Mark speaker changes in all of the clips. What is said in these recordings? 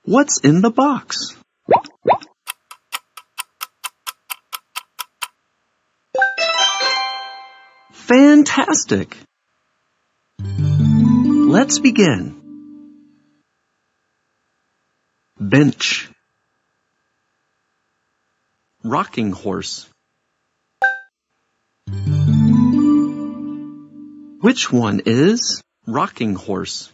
Speaker 1: What's in the box? Fantastic! Let's begin. Bench, rocking horse. Which one is rocking horse?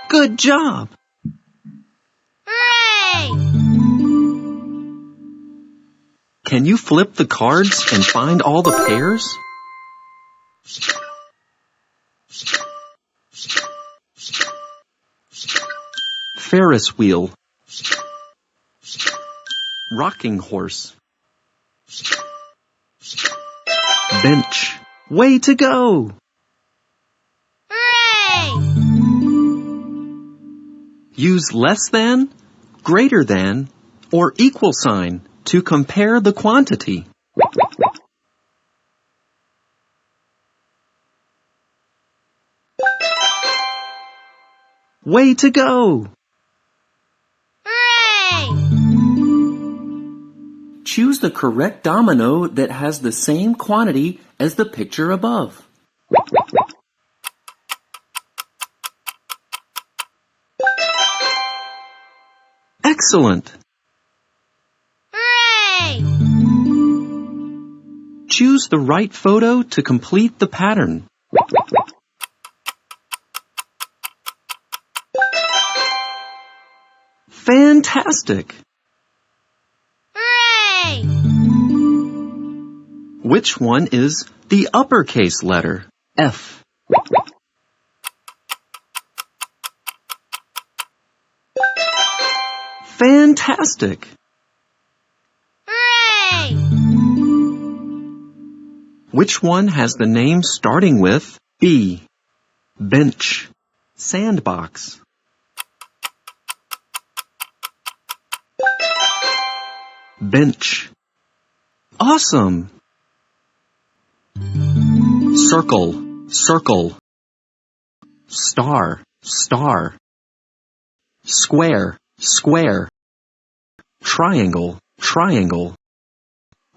Speaker 1: Good job!
Speaker 2: Hooray!
Speaker 1: Can you flip the cards and find all the pairs? Ferris wheel, rocking horse. Bench, way to go!
Speaker 2: Hooray!
Speaker 1: Use less than, greater than, or equal sign to compare the quantity. Way to go!
Speaker 2: Hooray!
Speaker 1: Choose the correct domino that has the same quantity as the picture above. Excellent!
Speaker 2: Hooray!
Speaker 1: Choose the right photo to complete the pattern. Fantastic!
Speaker 2: Hooray!
Speaker 1: Which one is the uppercase letter, F? Fantastic!
Speaker 2: Hooray!
Speaker 1: Which one has the name starting with B? Bench, sandbox. Bench. Awesome! Circle, circle. Star, star. Square, square. Triangle, triangle.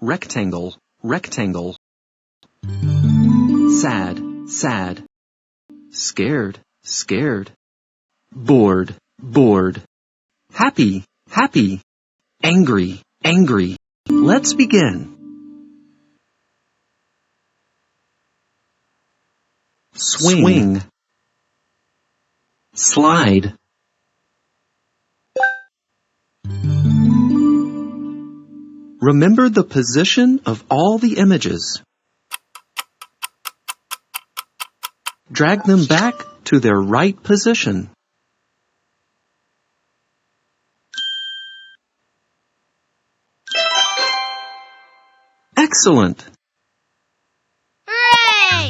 Speaker 1: Rectangle, rectangle. Sad, sad. Scared, scared. Bored, bored. Happy, happy. Angry, angry. Let's begin. Swing. Slide. Remember the position of all the images. Drag them back to their right position. Excellent!
Speaker 2: Hooray!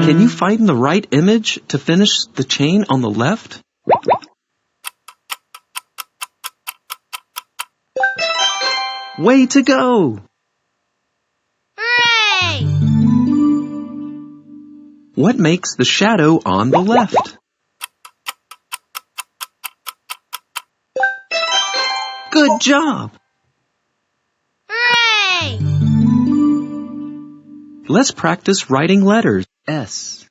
Speaker 1: Can you find the right image to finish the chain on the left? Way to go!
Speaker 2: Hooray!
Speaker 1: What makes the shadow on the left? Good job!
Speaker 2: Hooray!
Speaker 1: Let's practice writing letters. S,